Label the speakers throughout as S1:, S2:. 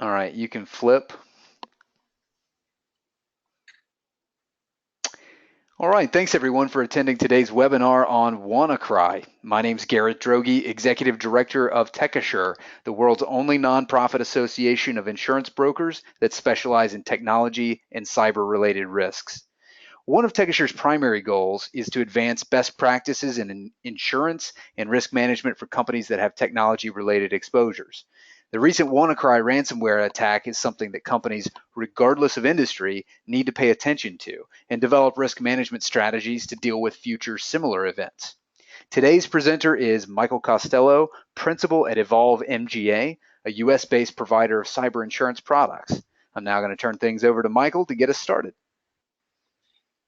S1: All right, you can flip. All right, thanks everyone for attending today's webinar on Wannacry. My name's Garrett Droege, Executive Director of TechAssure, the world's only nonprofit association of insurance brokers that specialize in technology and cyber-related risks. One of TechAssure's primary goals is to advance best practices in insurance and risk management for companies that have technology-related exposures. The recent Wannacry ransomware attack is something that companies, regardless of industry, need to pay attention to and develop risk management strategies to deal with future similar events. Today's presenter is Michael Costello, Principal at Evolve MGA, a US-based provider of cyber insurance products. I'm now going to turn things over to Michael to get us started.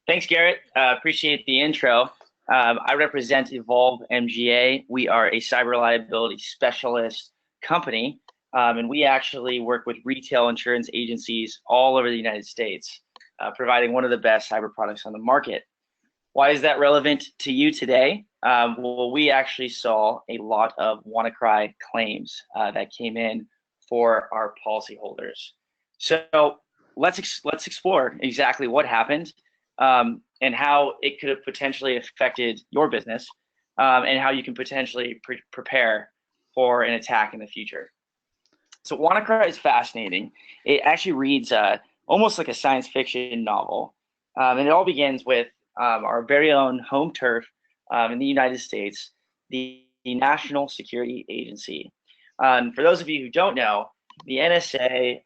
S2: Thanks, Garrett. Appreciate the intro. I represent Evolve MGA. We are a cyber liability specialist company, and we actually work with retail insurance agencies all over the United States, providing one of the best cyber products on the market. Why is that relevant to you today? Well, we actually saw a lot of Wannacry claims that came in for our policyholders. So let's explore exactly what happened and how it could have potentially affected your business and how you can potentially prepare for an attack in the future. So Wannacry is fascinating. It actually reads almost like a science fiction novel. And it all begins with our very own home turf in the United States, the National Security Agency. For those of you who don't know, the NSA,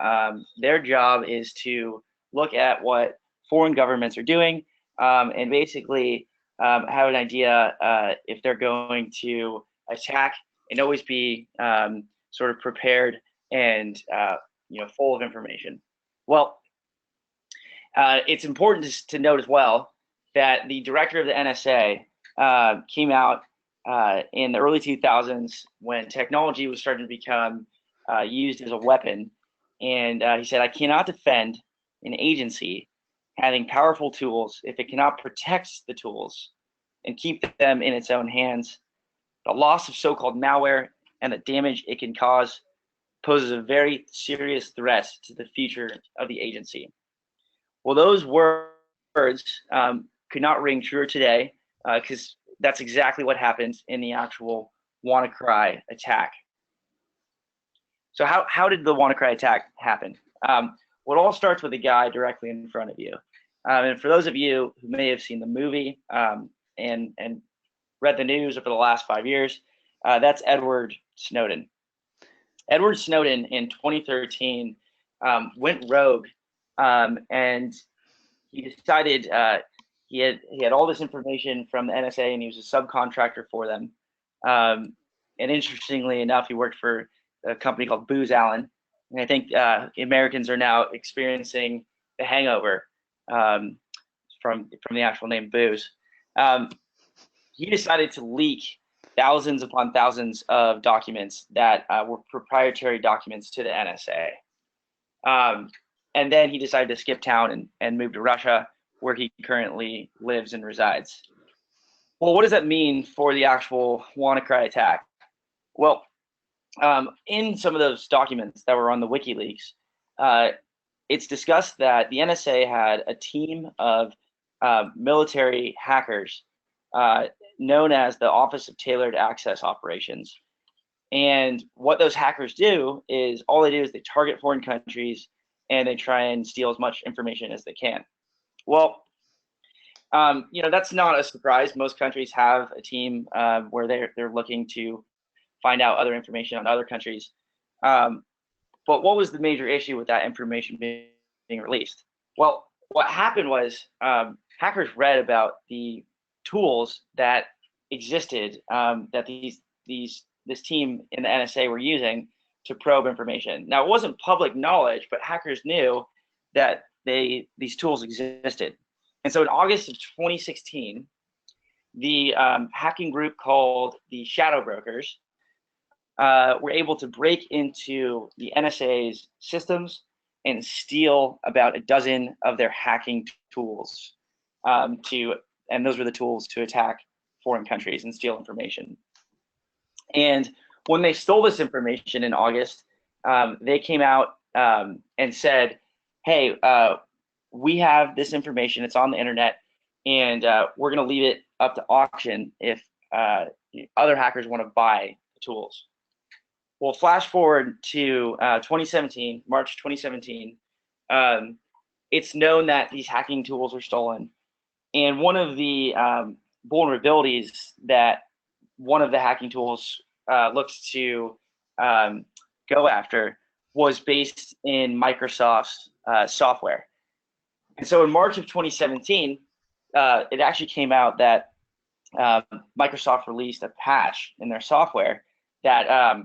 S2: their job is to look at what foreign governments are doing and basically have an idea if they're going to attack and always be sort of prepared and full of information. Well, it's important to note as well that the director of the NSA came out in the early 2000s when technology was starting to become used as a weapon. And he said, I cannot defend an agency having powerful tools if it cannot protect the tools and keep them in its own hands. The loss of so-called malware and the damage it can cause poses a very serious threat to the future of the agency. Well, those words could not ring truer today because that's exactly what happened in the actual Wannacry attack. So how did the Wannacry attack happen? Well, it all starts with a guy directly in front of you. And for those of you who may have seen the movie and read the news over the last 5 years, that's Edward Snowden. Edward Snowden in 2013 went rogue and he decided he had all this information from the NSA and he was a subcontractor for them. And interestingly enough, he worked for a company called Booz Allen. And I think Americans are now experiencing the hangover from the actual name Booz. He decided to leak thousands upon thousands of documents that were proprietary documents to the NSA. And then he decided to skip town and move to Russia, where he currently lives and resides. Well, what does that mean for the actual Wannacry attack? Well, in some of those documents that were on the WikiLeaks, it's discussed that the NSA had a team of military hackers known as the Office of Tailored Access Operations. And what those hackers do is all they do is they target foreign countries and they try and steal as much information as they can. Well, that's not a surprise. Most countries have a team where they're looking to find out other information on other countries. But what was the major issue with that information being released? Well, what happened was hackers read about the tools that existed that this team in the NSA were using to probe information. Now, it wasn't public knowledge, but hackers knew that these tools existed. And so in August of 2016, the hacking group called the Shadow Brokers were able to break into the NSA's systems and steal about a dozen of their hacking tools and those were the tools to attack foreign countries and steal information. And when they stole this information in August, they came out and said, hey, we have this information, it's on the internet, and we're going to leave it up to auction if other hackers want to buy the tools. Well, flash forward to 2017, March 2017. It's known that these hacking tools are stolen. And one of the vulnerabilities that one of the hacking tools looks to go after was based in Microsoft's software. And so in March of 2017, it actually came out that Microsoft released a patch in their software that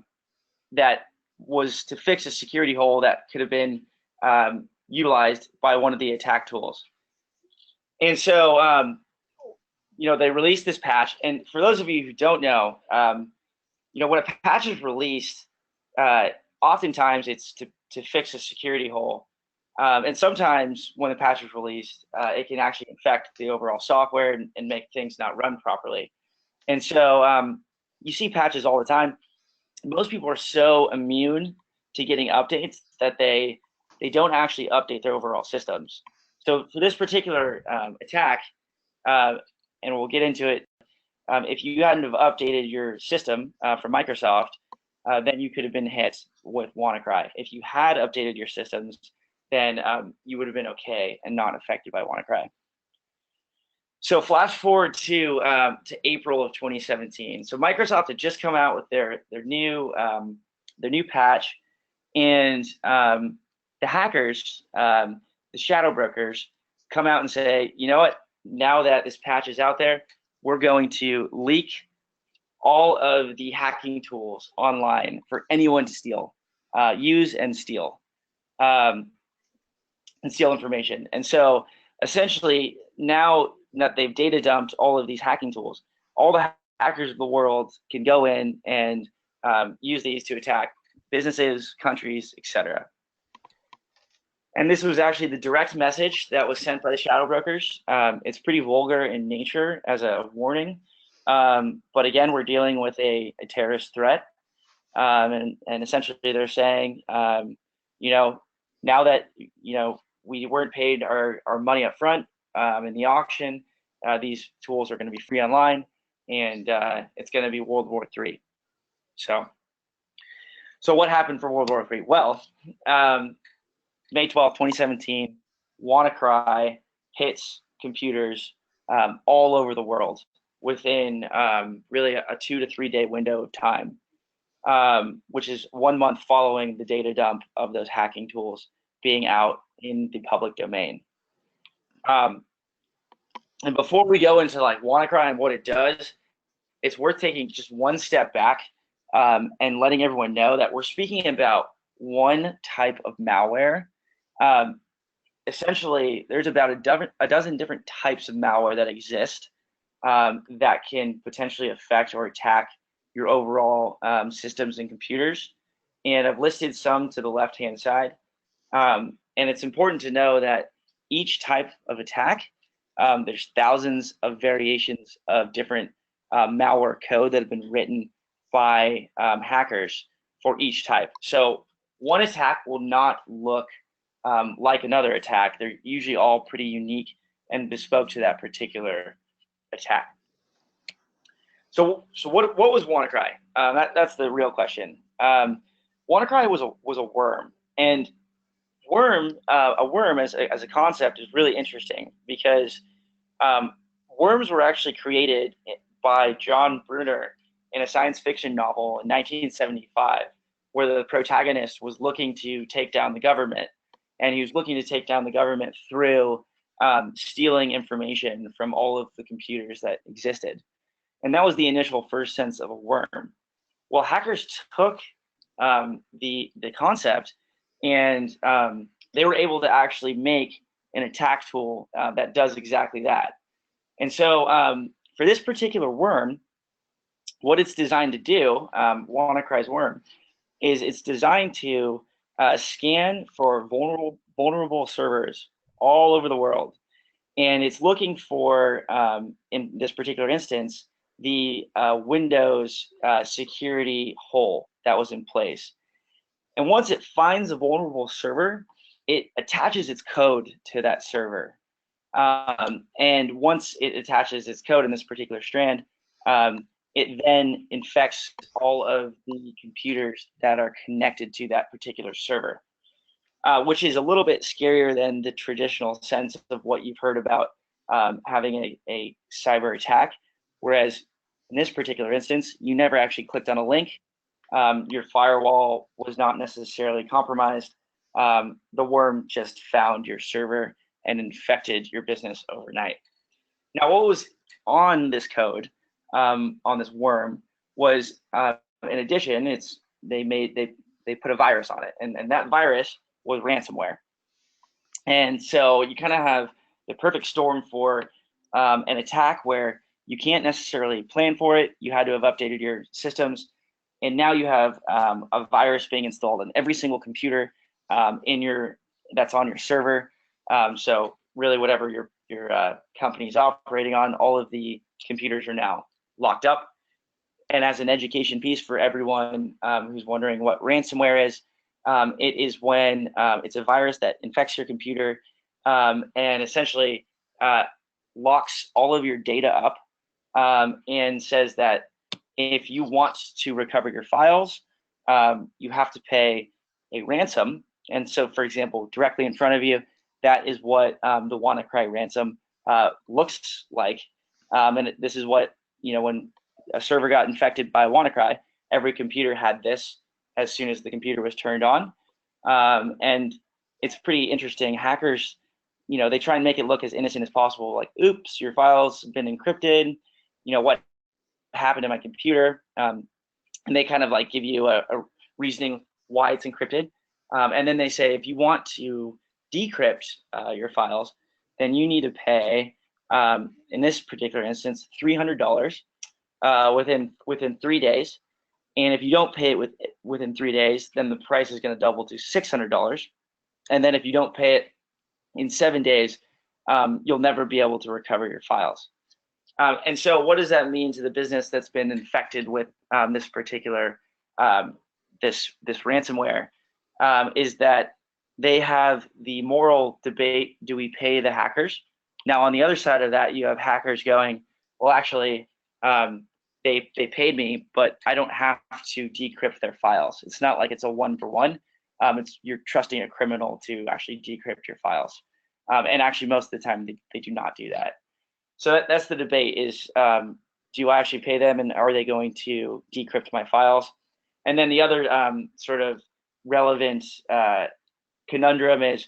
S2: that was to fix a security hole that could have been utilized by one of the attack tools. And so, they released this patch. And for those of you who don't know, when a patch is released, oftentimes it's to fix a security hole. And sometimes when the patch is released, it can actually infect the overall software and make things not run properly. And so you see patches all the time. Most people are so immune to getting updates that they don't actually update their overall systems. So for this particular attack, and we'll get into it, if you hadn't have updated your system from Microsoft, then you could have been hit with Wannacry. If you had updated your systems, then you would have been okay and not affected by Wannacry. So flash forward to April of 2017. So Microsoft had just come out with their new patch, and the hackers, the shadow brokers, come out and say, you know what? Now that this patch is out there, we're going to leak all of the hacking tools online for anyone to steal, use and steal information. And so essentially, now that they've data dumped all of these hacking tools, all the hackers of the world can go in and use these to attack businesses, countries, etc. And this was actually the direct message that was sent by the shadow brokers. It's pretty vulgar in nature as a warning. But again, we're dealing with a terrorist threat. And essentially they're saying, now that, we weren't paid our money up front in the auction, these tools are going to be free online, and it's going to be World War III. So what happened for World War III? Well, May 12, 2017, Wannacry hits computers all over the world within really a 2 to 3 day window of time, which is 1 month following the data dump of those hacking tools being out in the public domain. And before we go into like Wannacry and what it does, it's worth taking just one step back and letting everyone know that we're speaking about one type of malware. Essentially, there's about a dozen different types of malware that exist that can potentially affect or attack your overall systems and computers. And I've listed some to the left-hand side. And it's important to know that each type of attack, there's thousands of variations of different malware code that have been written by hackers for each type. So one attack will not look like another attack. They're usually all pretty unique and bespoke to that particular attack. So what was Wannacry? That's the real question. Wannacry was a worm, and a worm as a concept is really interesting because worms were actually created by John Brunner in a science fiction novel in 1975, where the protagonist was looking to take down the government, and he was looking to take down the government through stealing information from all of the computers that existed. And that was the initial first sense of a worm. Well, hackers took the concept, and they were able to actually make an attack tool that does exactly that. And so for this particular worm, what it's designed to do, Wannacry's worm, is it's designed to scan for vulnerable servers all over the world. And it's looking for, in this particular instance, the Windows security hole that was in place. And once it finds a vulnerable server, it attaches its code to that server. And once it attaches its code in this particular strand, it then infects all of the computers that are connected to that particular server, which is a little bit scarier than the traditional sense of what you've heard about having a cyber attack. Whereas in this particular instance, you never actually clicked on a link. Your firewall was not necessarily compromised. The worm just found your server and infected your business overnight. Now, what was on this code, on this worm, was in addition, they put a virus on it, and that virus was ransomware. And so you kind of have the perfect storm for an attack where you can't necessarily plan for it. You had to have updated your systems, and now you have a virus being installed on every single computer that's on your server. So really, whatever your company's operating on, all of the computers are now locked up. And as an education piece for everyone who's wondering what ransomware is, it is when it's a virus that infects your computer and essentially locks all of your data up and says that if you want to recover your files, you have to pay a ransom. And so, for example, directly in front of you, that is what the Wannacry ransom looks like. And this is what, when a server got infected by Wannacry, every computer had this as soon as the computer was turned on. And it's pretty interesting. Hackers, they try and make it look as innocent as possible. Like, oops, your files have been encrypted. What happened to my computer? And they kind of like give you a reasoning why it's encrypted. And then they say, if you want to decrypt your files, then you need to pay, in this particular instance, $300 within 3 days. And if you don't pay it within 3 days, then the price is going to double to $600. And then if you don't pay it in 7 days, you'll never be able to recover your files. And so what does that mean to the business that's been infected with this particular this ransomware? Is that they have the moral debate: do we pay the hackers? Now, on the other side of that, you have hackers going, well, actually, they paid me, but I don't have to decrypt their files. It's not like it's a one-for-one. You're trusting a criminal to actually decrypt your files. And actually, most of the time, they do not do that. So that's the debate: is do I actually pay them, and are they going to decrypt my files? And then the other sort of relevant conundrum is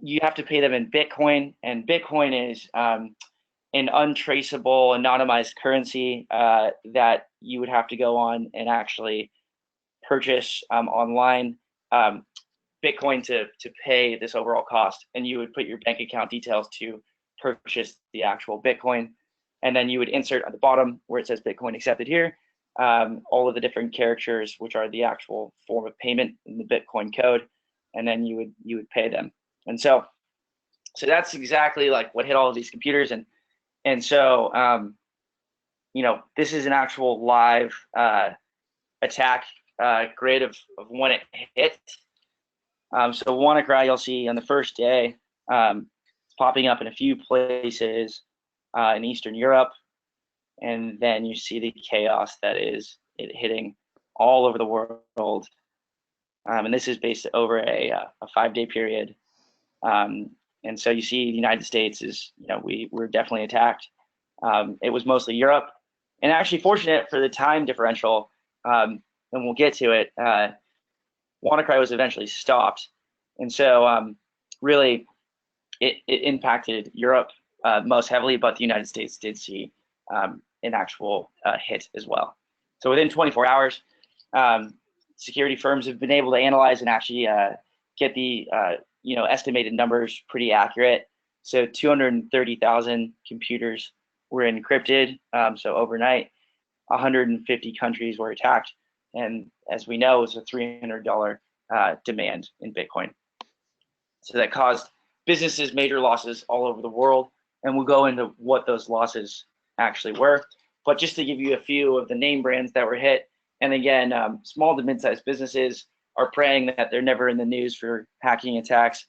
S2: you have to pay them in Bitcoin, and Bitcoin is an untraceable, anonymized currency that you would have to go on and actually purchase online Bitcoin to pay this overall cost. And you would put your bank account details to purchase the actual Bitcoin, and then you would insert at the bottom where it says Bitcoin accepted here all of the different characters, which are the actual form of payment in the Bitcoin code, and then you would pay them. And so that's exactly like what hit all of these computers. And so this is an actual live attack grid of when it hit. So Wannacry, you'll see on the first day, it's popping up in a few places in Eastern Europe, and then you see the chaos that is it hitting all over the world. And this is based over a 5-day period. And so you see the United States is, we're definitely attacked. It was mostly Europe, and actually fortunate for the time differential, and we'll get to it, Wannacry was eventually stopped. And so really it impacted Europe most heavily, but the United States did see an actual hit as well. So within 24 hours, security firms have been able to analyze and actually get the estimated numbers pretty accurate. So 230,000 computers were encrypted. So overnight, 150 countries were attacked. And as we know, it's a $300 demand in Bitcoin. So that caused businesses major losses all over the world. And we'll go into what those losses actually were. But just to give you a few of the name brands that were hit, and again, small to mid-sized businesses are praying that they're never in the news for hacking attacks.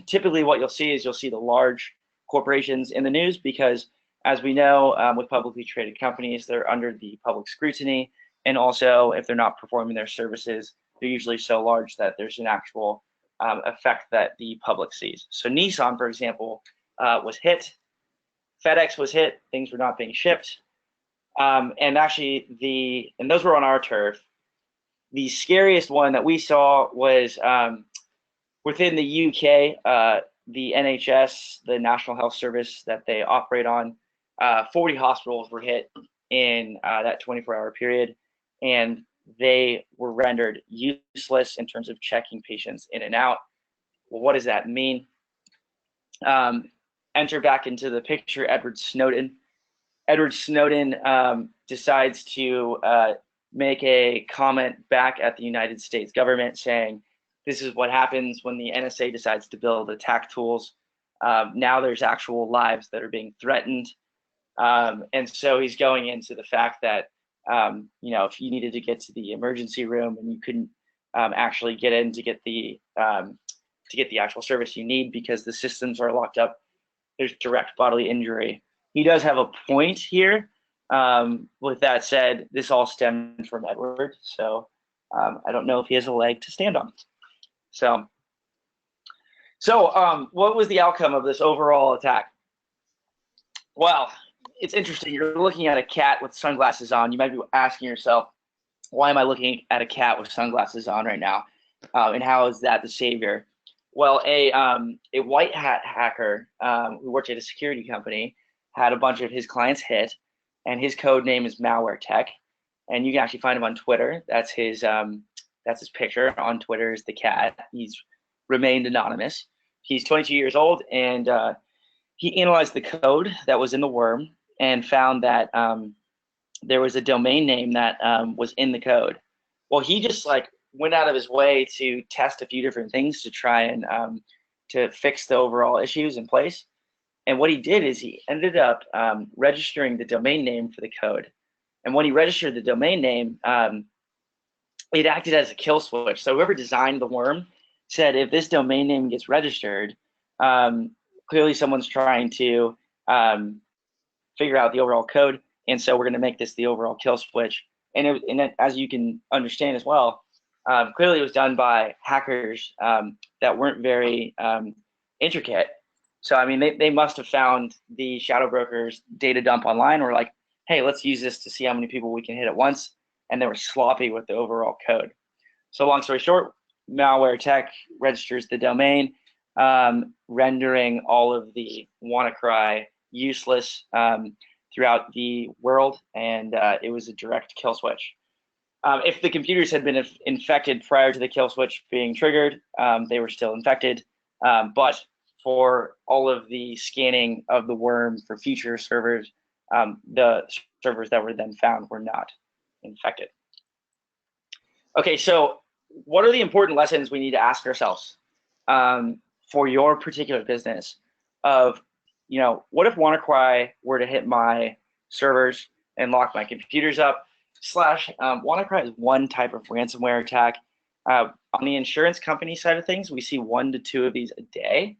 S2: Typically what you'll see is you'll see the large corporations in the news because, as we know, with publicly traded companies, they're under the public scrutiny. And also, if they're not performing their services, they're usually so large that there's an actual effect that the public sees. So Nissan, for example, was hit. FedEx was hit. Things were not being shipped. And actually, and those were on our turf. The scariest one that we saw was within the UK, the NHS, the National Health Service that they operate on, 40 hospitals were hit in that 24-hour period, and they were rendered useless in terms of checking patients in and out. Well, what does that mean? Enter back into the picture Edward Snowden. Edward Snowden decides to make a comment back at the United States government saying, this is what happens when the NSA decides to build attack tools. Now there's actual lives that are being threatened. And so he's going into the fact that, if you needed to get to the emergency room and you couldn't actually get in to get the actual service you need because the systems are locked up, there's direct bodily injury. He does have a point here. With that said, this all stems from Edward, so I don't know if he has a leg to stand on. So what was the outcome of this overall attack? Well, it's interesting. You're looking at a cat with sunglasses on. You might be asking yourself, why am I looking at a cat with sunglasses on right now? And how is that the savior? Well, a white hat hacker who worked at a security company had a bunch of his clients hit, and his code name is Malware Tech, and you can actually find him on Twitter. That's his picture on Twitter is the cat. He's remained anonymous. He's 22 years old, and he analyzed the code that was in the worm and found that there was a domain name that was in the code. Well, he just went out of his way to test a few different things to try and to fix the overall issues in place. And what he did is he ended up registering the domain name for the code. And when he registered the domain name, it acted as a kill switch. So whoever designed the worm said, if this domain name gets registered, clearly someone's trying to figure out the overall code. And so we're going to make this the overall kill switch. And as you can understand as well, clearly it was done by hackers that weren't very intricate. So, I mean, they must have found the shadow broker's data dump online, or like, hey, let's use this to see how many people we can hit at once. And they were sloppy with the overall code. So long story short, Malware Tech registers the domain, rendering all of the Wannacry useless throughout the world, and it was a direct kill switch. If the computers had been infected prior to the kill switch being triggered, they were still infected, but for all of the scanning of the worm for future servers, the servers that were then found were not infected. Okay, so what are the important lessons we need to ask ourselves for your particular business of, what if Wannacry were to hit my servers and lock my computers up? Wannacry is one type of ransomware attack. On the insurance company side of things, we see 1 to 2 of these a day,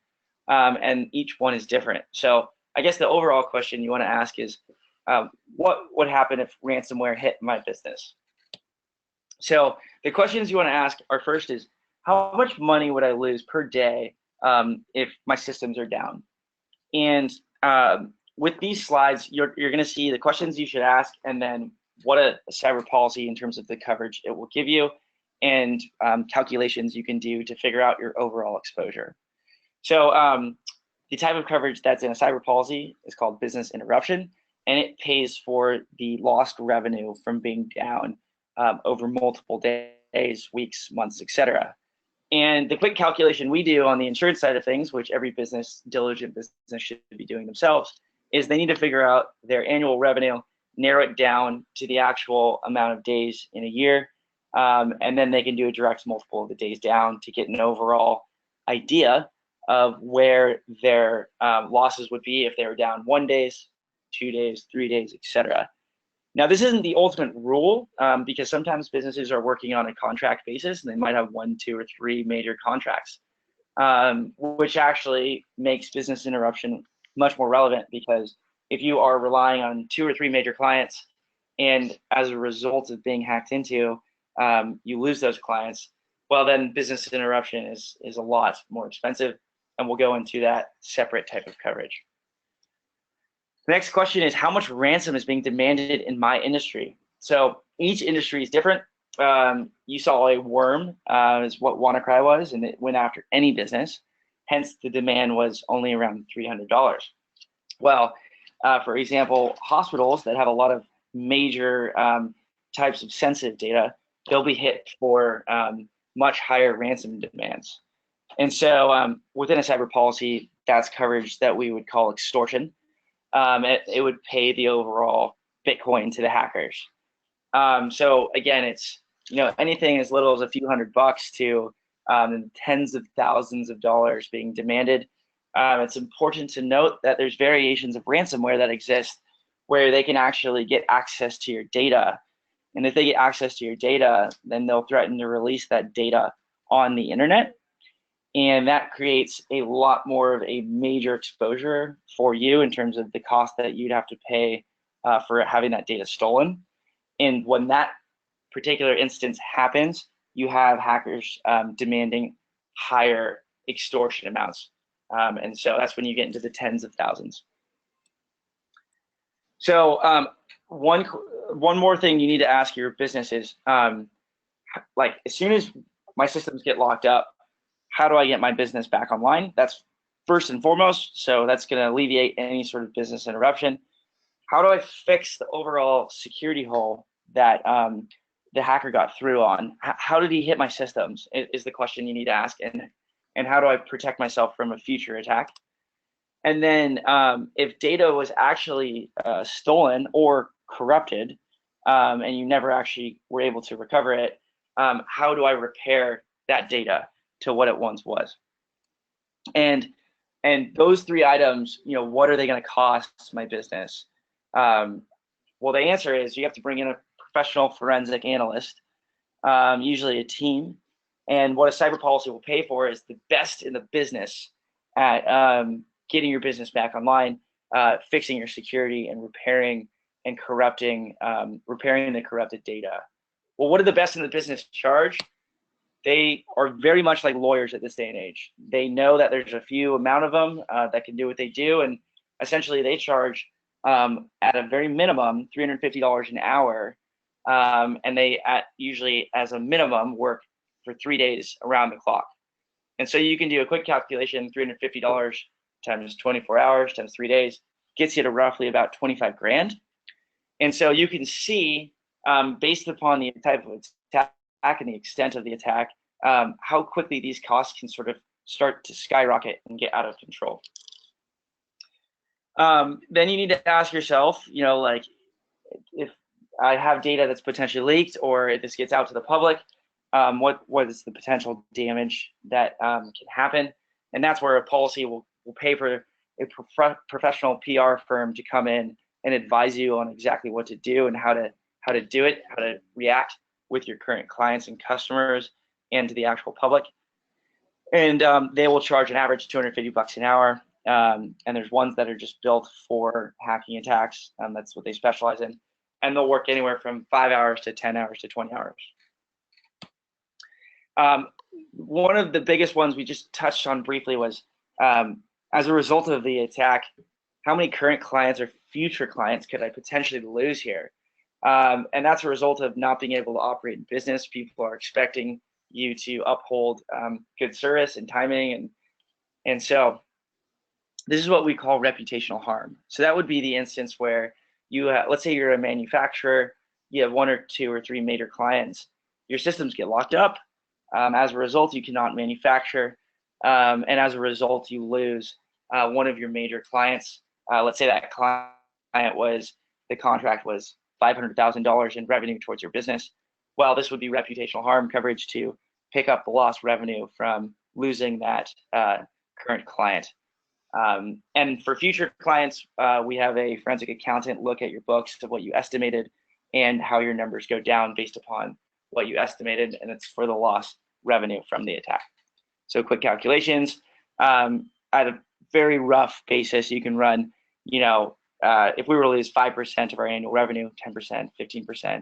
S2: and each one is different. So I guess the overall question you want to ask is, what would happen if ransomware hit my business? So the questions you want to ask are, first is, how much money would I lose per day if my systems are down? And with these slides, you're going to see the questions you should ask, and then what a cyber policy in terms of the coverage it will give you, and calculations you can do to figure out your overall exposure. So the type of coverage that's in a cyber policy is called business interruption, and it pays for the lost revenue from being down over multiple days, weeks, months, etc. And the quick calculation we do on the insurance side of things, which every diligent business should be doing themselves, is they need to figure out their annual revenue, narrow it down to the actual amount of days in a year, and then they can do a direct multiple of the days down to get an overall idea of where their losses would be if they were down 1 day, 2 days, 3 days, etc. Now, this isn't the ultimate rule because sometimes businesses are working on a contract basis and they might have 1, 2, or 3 major contracts, which actually makes business interruption much more relevant, because if you are relying on 2 or 3 major clients and as a result of being hacked into, you lose those clients, well, then business interruption is a lot more expensive, and we'll go into that separate type of coverage. The next question is, how much ransom is being demanded in my industry? So each industry is different. You saw a worm is what Wannacry was, and it went after any business. Hence, the demand was only around $300. Well, for example, hospitals that have a lot of major types of sensitive data, they'll be hit for much higher ransom demands. And so within a cyber policy, that's coverage that we would call extortion. It would pay the overall Bitcoin to the hackers. So again, it's anything as little as a few $100 to tens of thousands of dollars being demanded. It's important to note that there's variations of ransomware that exist where they can actually get access to your data. And if they get access to your data, then they'll threaten to release that data on the internet. And that creates a lot more of a major exposure for you in terms of the cost that you'd have to pay for having that data stolen. And when that particular instance happens, you have hackers demanding higher extortion amounts. And so that's when you get into the tens of thousands. So one more thing you need to ask your business is, like, as soon as my systems get locked up, how do I get my business back online? That's first and foremost. So that's going to alleviate any sort of business interruption. How do I fix the overall security hole that the hacker got through on? How did he hit my systems is the question you need to ask. And how do I protect myself from a future attack? And then if data was actually stolen or corrupted and you never actually were able to recover it, how do I repair that data to what it once was? And those 3 items, what are they going to cost my business? Well, the answer is you have to bring in a professional forensic analyst, usually a team. And what a cyber policy will pay for is the best in the business at getting your business back online, fixing your security, and repairing and repairing the corrupted data. Well, what do the best in the business charge? They are very much like lawyers at this day and age. They know that there's a few amount of them that can do what they do, and essentially they charge at a very minimum $350 an hour, and they usually as a minimum work for 3 days around the clock. And so you can do a quick calculation: $350 times 24 hours times 3 days gets you to roughly about 25 grand. And so you can see, based upon the type of attack and the extent of the attack, how quickly these costs can sort of start to skyrocket and get out of control. Then you need to ask yourself, like, if I have data that's potentially leaked, or if this gets out to the public, what is the potential damage that can happen? And that's where a policy will pay for a professional PR firm to come in and advise you on exactly what to do and how to do it, how to react with your current clients and customers and to the actual public. And they will charge an average $250 an hour. And there's ones that are just built for hacking attacks. That's what they specialize in. And they'll work anywhere from 5 hours to 10 hours to 20 hours. One of the biggest ones we just touched on briefly was, as a result of the attack, how many current clients or future clients could I potentially lose here? And that's a result of not being able to operate in business. People are expecting you to uphold good service and timing. And so this is what we call reputational harm. So that would be the instance where let's say you're a manufacturer, you have 1 or 2 or 3 major clients, your systems get locked up. As a result, you cannot manufacture. And as a result, you lose one of your major clients. Let's say that the contract was $500,000 in revenue towards your business. Well, this would be reputational harm coverage to pick up the lost revenue from losing that current client. And for future clients, we have a forensic accountant look at your books of what you estimated and how your numbers go down based upon what you estimated, and it's for the lost revenue from the attack. So quick calculations, at a very rough basis, you can run, if we were to lose 5% of our annual revenue, 10%, 15%,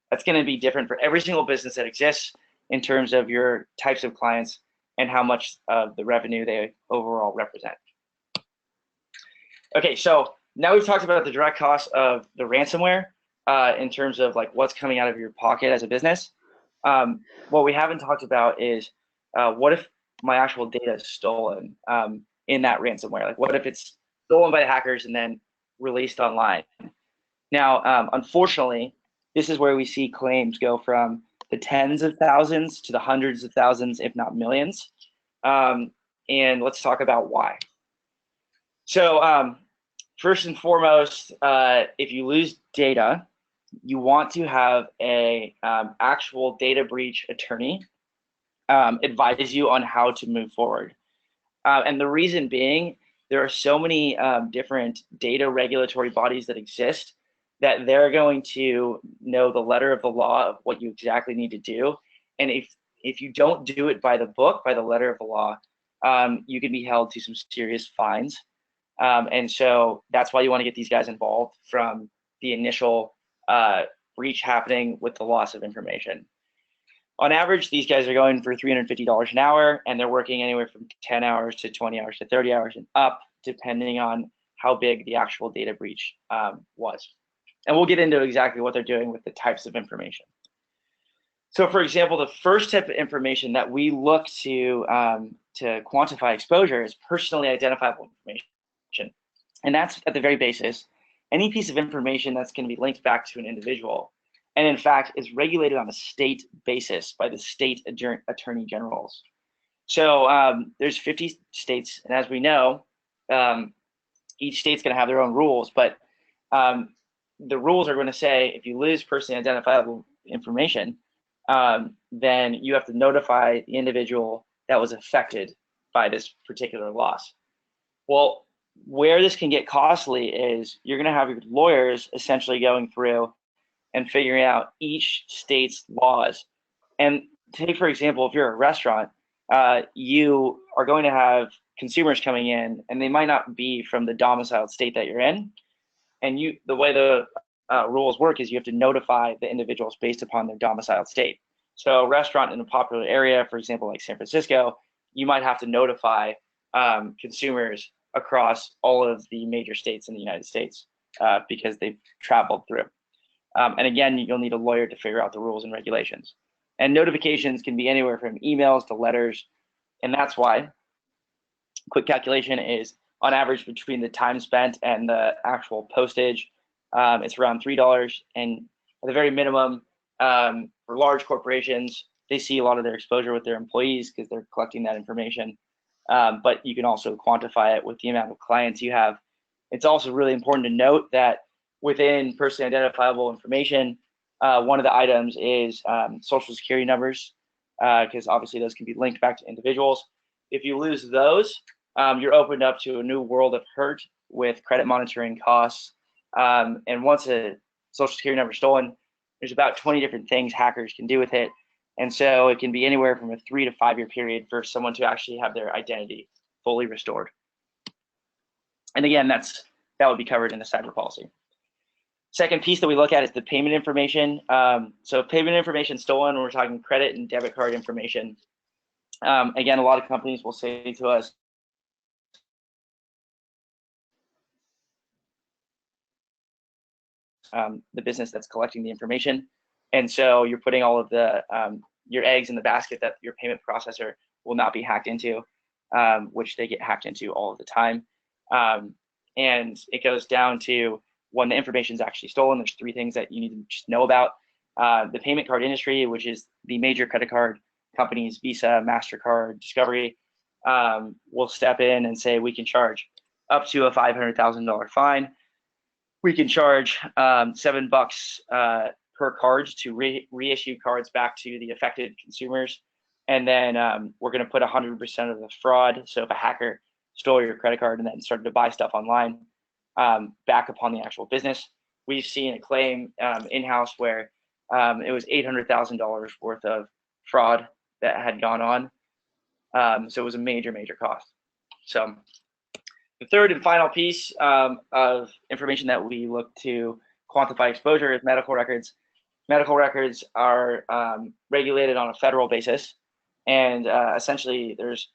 S2: that's going to be different for every single business that exists in terms of your types of clients and how much of the revenue they overall represent. Okay, so now we've talked about the direct cost of the ransomware in terms of like what's coming out of your pocket as a business. What we haven't talked about is what if my actual data is stolen in that ransomware? Like what if it's stolen by the hackers and then released online? Now, unfortunately, this is where we see claims go from the tens of thousands to the hundreds of thousands, if not millions. And let's talk about why. So first and foremost, if you lose data, you want to have a actual data breach attorney advise you on how to move forward. And the reason being, there are so many different data regulatory bodies that exist that they're going to know the letter of the law of what you exactly need to do. And if you don't do it by the book, by the letter of the law, you can be held to some serious fines. And so that's why you want to get these guys involved from the initial breach happening with the loss of information. On average, these guys are going for $350 an hour, and they're working anywhere from 10 hours to 20 hours to 30 hours and up, depending on how big the actual data breach was. And we'll get into exactly what they're doing with the types of information. So for example, the first type of information that we look to quantify exposure is personally identifiable information. And that's at the very basis, any piece of information that's going to be linked back to an individual. And in fact, is regulated on a state basis by the state attorney generals. So there's 50 states, and as we know, each state's going to have their own rules, but the rules are going to say if you lose personally identifiable information, then you have to notify the individual that was affected by this particular loss. Well, where this can get costly is you're going to have your lawyers essentially going through and figuring out each state's laws. And take, for example, if you're a restaurant, you are going to have consumers coming in, and they might not be from the domiciled state that you're in. And the way the rules work is you have to notify the individuals based upon their domiciled state. So a restaurant in a popular area, for example, like San Francisco, you might have to notify consumers across all of the major states in the United States because they've traveled through. And again, you'll need a lawyer to figure out the rules and regulations. And notifications can be anywhere from emails to letters. And that's why quick calculation is on average between the time spent and the actual postage, it's around $3. And at the very minimum, for large corporations, they see a lot of their exposure with their employees because they're collecting that information. But you can also quantify it with the amount of clients you have. It's also really important to note that within personally identifiable information, one of the items is social security numbers, because obviously those can be linked back to individuals. If you lose those, you're opened up to a new world of hurt with credit monitoring costs. And once a social security number is stolen, there's about 20 different things hackers can do with it. And so it can be anywhere from a 3 to 5 year period for someone to actually have their identity fully restored. And again, that would be covered in the cyber policy. Second piece that we look at is the payment information. So payment information stolen, we're talking credit and debit card information. Again, a lot of companies will say to us, the business that's collecting the information. And so you're putting all of the your eggs in the basket that your payment processor will not be hacked into, which they get hacked into all of the time. And it goes down to when the information is actually stolen, there's 3 things that you need to just know about. The payment card industry, which is the major credit card companies, Visa, MasterCard, Discovery, will step in and say we can charge up to a $500,000 fine. We can charge $7 per card to reissue cards back to the affected consumers. And then we're going to put 100% of the fraud. So if a hacker stole your credit card and then started to buy stuff online, back upon the actual business. we've seen a claim in-house where it was $800,000 worth of fraud that had gone on. So it was a major, major cost. So the third and final piece of information that we look to quantify exposure is medical records. Medical records are regulated on a federal basis, and essentially there's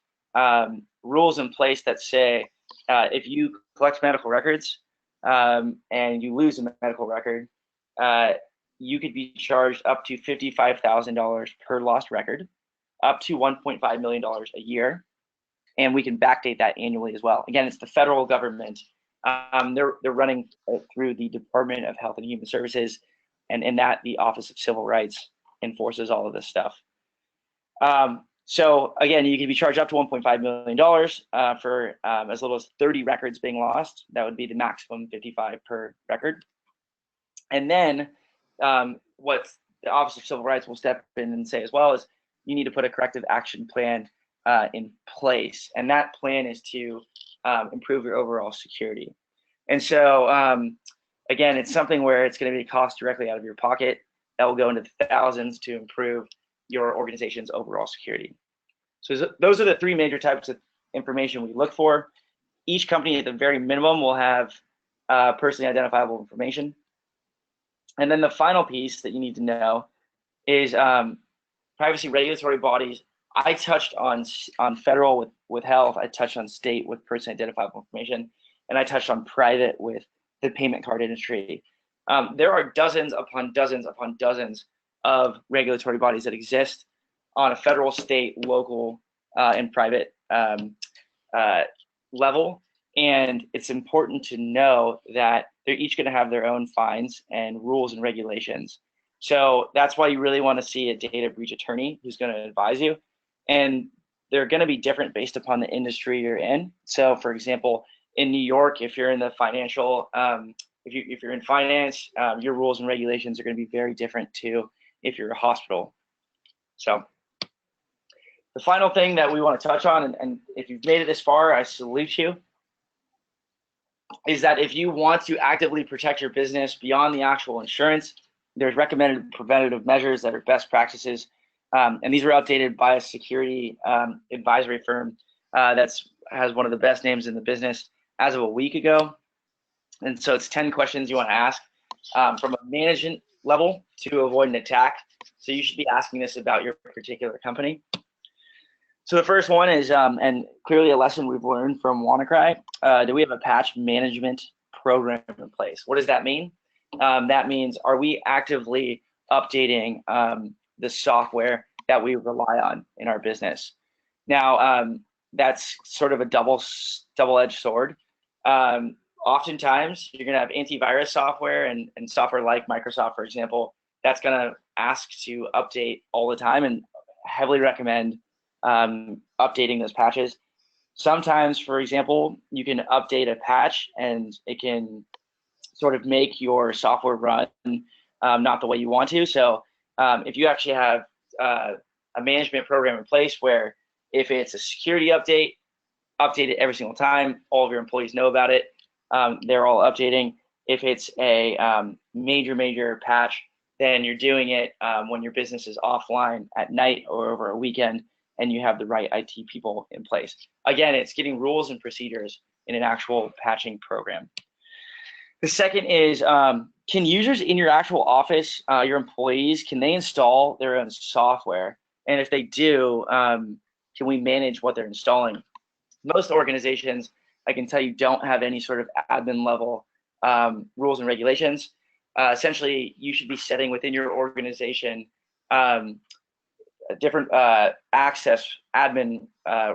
S2: rules in place that say if you collect medical records and you lose a medical record, you could be charged up to $55,000 per lost record, up to $1.5 million a year, and we can backdate that annually as well. Again, it's the federal government. They're running through the Department of Health and Human Services, and in that, the Office of Civil Rights enforces all of this stuff. So again, you can be charged up to $1.5 million for as little as 30 records being lost. That would be the maximum 55 per record. And then what the Office of Civil Rights will step in and say as well is you need to put a corrective action plan in place. And that plan is to improve your overall security. And so again, it's something where it's going to be cost directly out of your pocket that will go into the thousands to improve your organization's overall security. So those are the three major types of information we look for. Each company at the very minimum will have personally identifiable information. And then the final piece that you need to know is privacy regulatory bodies. I touched on federal with health. I touched on state with personally identifiable information, and I touched on private with the payment card industry. There are dozens upon dozens upon dozens of regulatory bodies that exist on a federal, state, local, and private level. And it's important to know that they're each going to have their own fines and rules and regulations. So that's why you really want to see a data breach attorney who's going to advise you. And they're going to be different based upon the industry you're in. So for example, in New York, if you're in the financial, if you're in finance, your rules and regulations are going to be very different too if you're a hospital. So the final thing that we want to touch on, and if you've made it this far, I salute you, is that if you want to actively protect your business beyond the actual insurance, there's recommended preventative measures that are best practices. And these were updated by a security advisory firm that has one of the best names in the business as of a week ago. And so it's 10 questions you want to ask from a management level to avoid an attack. So you should be asking this about your particular company. So the first one is, and clearly a lesson we've learned from Wannacry, do we have a patch management program in place? What does that mean? That means, are we actively updating the software that we rely on in our business? Now, that's sort of a double-edged sword. Oftentimes, you're going to have antivirus software and software like Microsoft, for example, that's going to ask to update all the time, and heavily recommend updating those patches. Sometimes, for example, you can update a patch and it can sort of make your software run not the way you want to. So if you actually have a management program in place where if it's a security update, update it every single time, all of your employees know about it, they're all updating. If it's a major patch, then you're doing it when your business is offline at night or over a weekend, and you have the right IT people in place. Again, it's getting rules and procedures in an actual patching program. The second is, can users in your actual office, your employees, can they install their own software? And if they do, can we manage what they're installing? Most organizations, I can tell you, don't have any sort of admin level rules and regulations. Essentially, you should be setting within your organization different access admin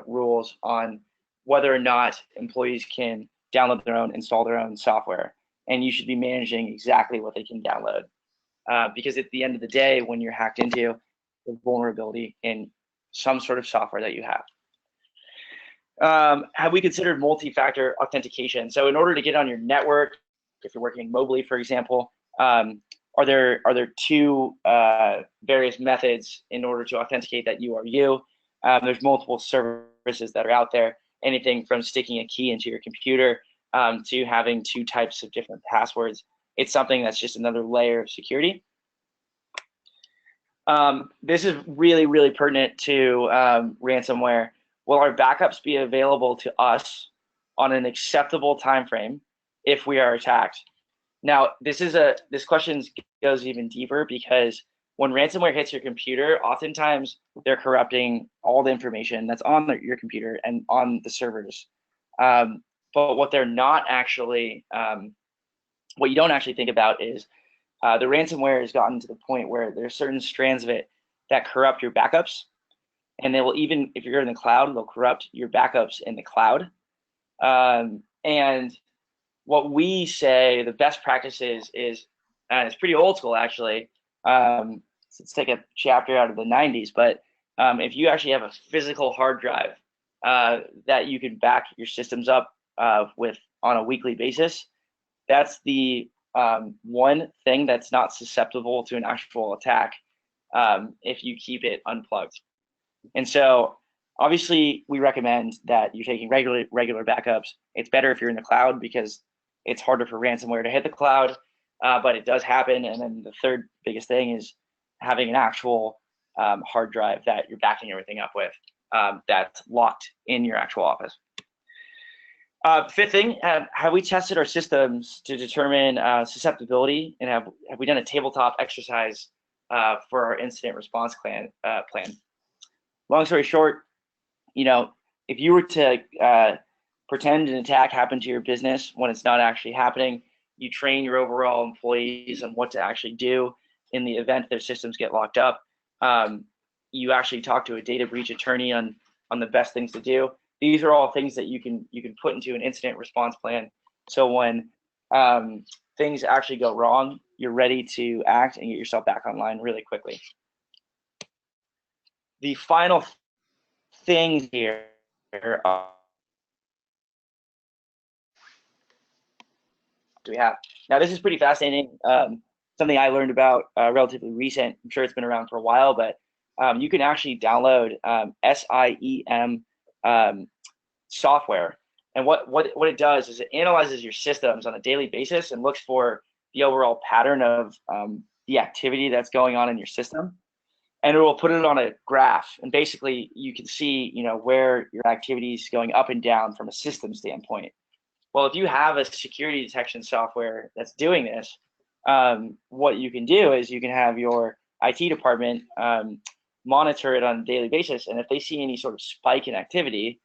S2: rules on whether or not employees can download their own, install their own software. And you should be managing exactly what they can download. Because at the end of the day, when you're hacked into, the vulnerability in some sort of software that you have. Have we considered multi-factor authentication? So in order to get on your network, if you're working mobily, for example, are there two various methods in order to authenticate that you are you? There's multiple services that are out there, anything from sticking a key into your computer to having two types of different passwords it's something that's just another layer of security. This is really, really pertinent to ransomware. Will our backups be available to us on an acceptable time frame if we are attacked? Now, this question goes even deeper, because when ransomware hits your computer, oftentimes they're corrupting all the information that's on your computer and on the servers. But what they're not actually, what you don't actually think about is the ransomware has gotten to the point where there's certain strands of it that corrupt your backups, and they will, even if you're in the cloud, they'll corrupt your backups in the cloud. And what we say the best practice is, and it's pretty old school actually. Let's take a chapter out of the 90s, but if you actually have a physical hard drive that you can back your systems up with on a weekly basis, that's the one thing that's not susceptible to an actual attack if you keep it unplugged. And so obviously we recommend that you're taking regular backups. It's better if you're in the cloud because it's harder for ransomware to hit the cloud, but it does happen. And then the third biggest thing is having an actual hard drive that you're backing everything up with that's locked in your actual office. Fifth thing, have we tested our systems to determine susceptibility, and have we done a tabletop exercise for our incident response plan? Long story short, if you were to pretend an attack happened to your business when it's not actually happening, you train your overall employees on what to actually do in the event their systems get locked up. You actually talk to a data breach attorney on the best things to do. These are all things that you can put into an incident response plan. So when things actually go wrong, you're ready to act and get yourself back online really quickly. The final things here do we have? Now, this is pretty fascinating. Something I learned about relatively recent. I'm sure it's been around for a while, but you can actually download SIEM software. And what it does is it analyzes your systems on a daily basis and looks for the overall pattern of the activity that's going on in your system. And it will put it on a graph. And basically, you can see where your activity is going up and down from a system standpoint. Well, if you have a security detection software that's doing this, what you can do is you can have your IT department monitor it on a daily basis. And if they see any sort of spike in activity,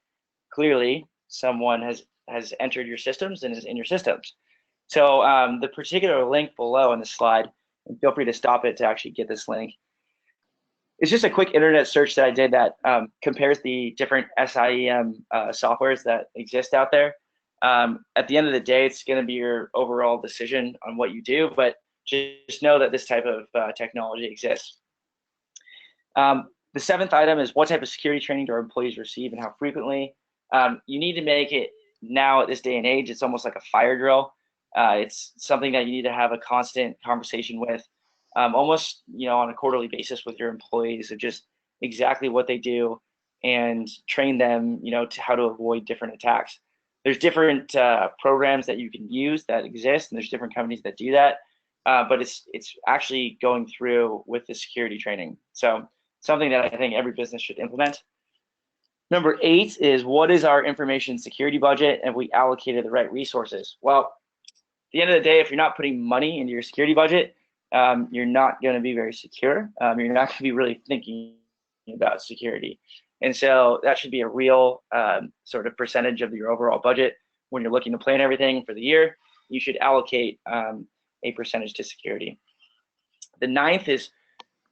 S2: clearly someone has entered your systems and is in your systems. So the particular link below in the slide, and feel free to stop it to actually get this link, it's just a quick internet search that I did that compares the different SIEM softwares that exist out there. At the end of the day, it's going to be your overall decision on what you do, but just know that this type of technology exists. The seventh item is, what type of security training do our employees receive and how frequently? You need to make it now at this day and age. It's almost like a fire drill. It's something that you need to have a constant conversation with, almost on a quarterly basis with your employees, of just exactly what they do and train them to how to avoid different attacks. There's different programs that you can use that exist, and there's different companies that do that, but it's actually going through with the security training. So something that I think every business should implement. Number 8 is, what is our information security budget, and we allocated the right resources? Well, at the end of the day, if you're not putting money into your security budget, you're not going to be very secure. You're not going to be really thinking about security. And so that should be a real sort of percentage of your overall budget. When you're looking to plan everything for the year, you should allocate a percentage to security. The 9th is,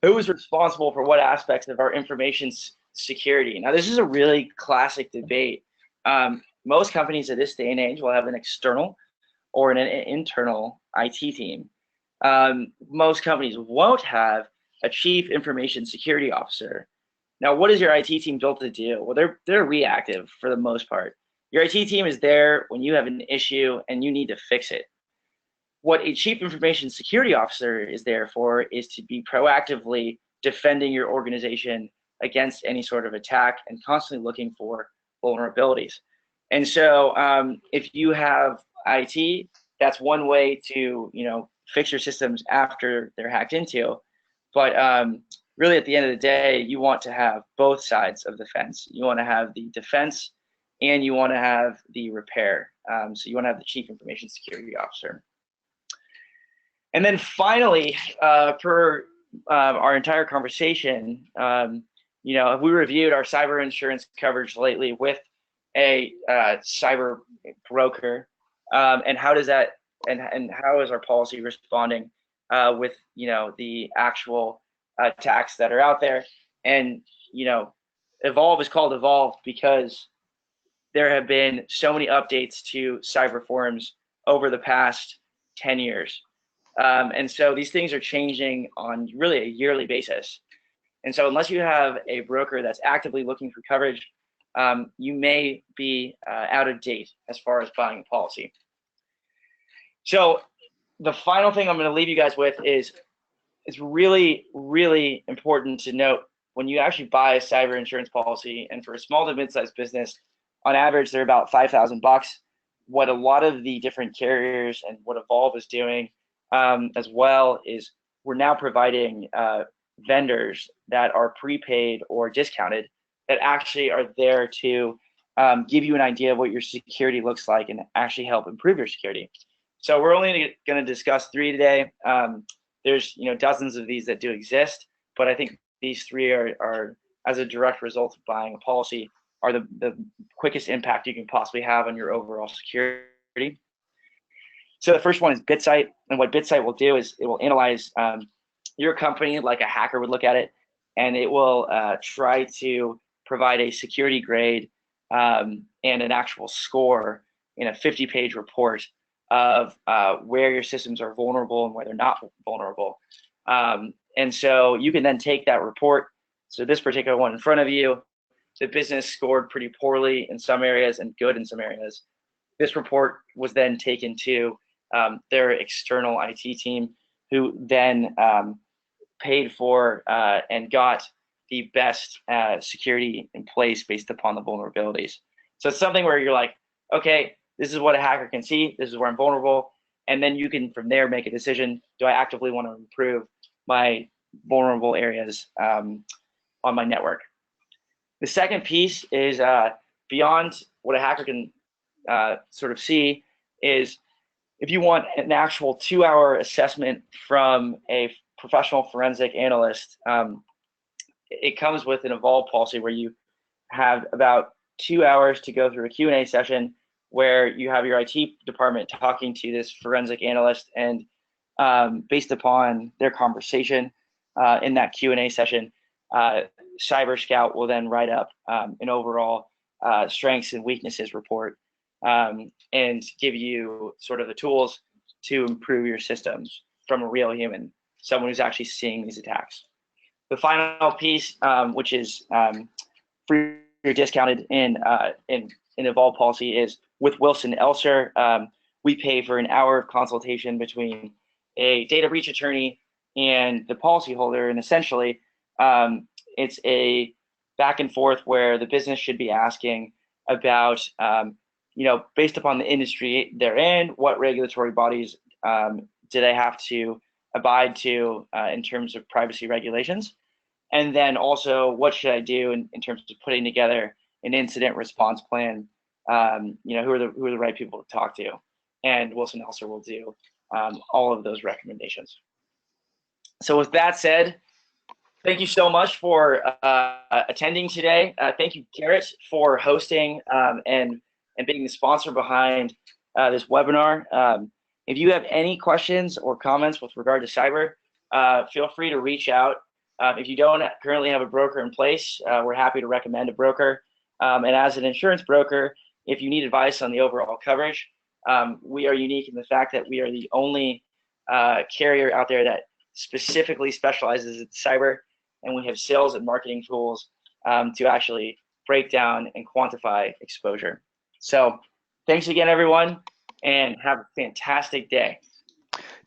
S2: who is responsible for what aspects of our information security? Now, this is a really classic debate. Most companies at this day and age will have an external or an internal IT team. Most companies won't have a chief information security officer. Now, what is your IT team built to do? Well, they're reactive for the most part. Your IT team is there when you have an issue and you need to fix it. What a chief information security officer is there for is to be proactively defending your organization against any sort of attack and constantly looking for vulnerabilities. And so if you have IT that's one way to, fix your systems after they're hacked into. But really, at the end of the day, you want to have both sides of the fence. You want to have the defense and you want to have the repair. So you want to have the chief information security officer. And then finally, for our entire conversation, we reviewed our cyber insurance coverage lately with a cyber broker, and how does that and how is our policy responding with the actual attacks that are out there? And Evolve is called Evolve because there have been so many updates to cyber forums over the past 10 years. And so these things are changing on really a yearly basis. And so unless you have a broker that's actively looking for coverage, you may be out of date as far as buying a policy. So the final thing I'm going to leave you guys with is it's really, really important to note when you actually buy a cyber insurance policy, and for a small to mid-sized business, on average, they're about $5,000. What a lot of the different carriers and what Evolve is doing as well is we're now providing vendors that are prepaid or discounted that actually are there to give you an idea of what your security looks like and actually help improve your security. So we're only going to discuss 3 today. There's dozens of these that do exist, but I think these 3 are as a direct result of buying a policy, are the quickest impact you can possibly have on your overall security. So the first one is BitSight, and what BitSight will do is it will analyze your company like a hacker would look at it, and it will try to provide a security grade and an actual score in a 50-page report of where your systems are vulnerable and where they're not vulnerable. And so you can then take that report. So this particular one in front of you, the business scored pretty poorly in some areas and good in some areas. This report was then taken to their external IT team, who then paid for and got the best security in place based upon the vulnerabilities. So it's something where you're like, okay, this is what a hacker can see. This is where I'm vulnerable. And then you can, from there, make a decision. Do I actively want to improve my vulnerable areas on my network? The second piece is beyond what a hacker can sort of see is if you want an actual 2-hour assessment from a professional forensic analyst, it comes with an Evolve policy where you have about 2 hours to go through a Q&A session where you have your IT department talking to this forensic analyst, and based upon their conversation in that Q&A session, Cyber Scout will then write up an overall strengths and weaknesses report and give you sort of the tools to improve your systems from a real human, someone who's actually seeing these attacks. The final piece, which is free or discounted in Evolve policy, is with Wilson Elser. We pay for an hour of consultation between a data breach attorney and the policyholder, and essentially it's a back and forth where the business should be asking about, based upon the industry they're in, what regulatory bodies do they have to abide to in terms of privacy regulations, and then also what should I do in terms of putting together an incident response plan. Who are the right people to talk to, and Wilson Elser will do all of those recommendations. So with that said, thank you so much for attending today. Thank you, Garrett, for hosting and being the sponsor behind this webinar. If you have any questions or comments with regard to cyber, feel free to reach out. If you don't currently have a broker in place, we're happy to recommend a broker. And as an insurance broker, if you need advice on the overall coverage, we are unique in the fact that we are the only carrier out there that specifically specializes in cyber, and we have sales and marketing tools to actually break down and quantify exposure. So thanks again, everyone, and have a fantastic day.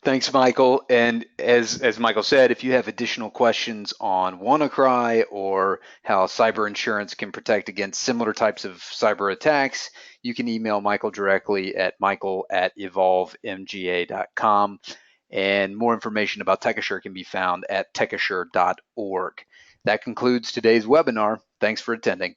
S1: Thanks, Michael. And as Michael said, if you have additional questions on WannaCry or how cyber insurance can protect against similar types of cyber attacks, you can email Michael directly at michael@evolvemga.com. And more information about TechAssure can be found at techassure.org. That concludes today's webinar. Thanks for attending.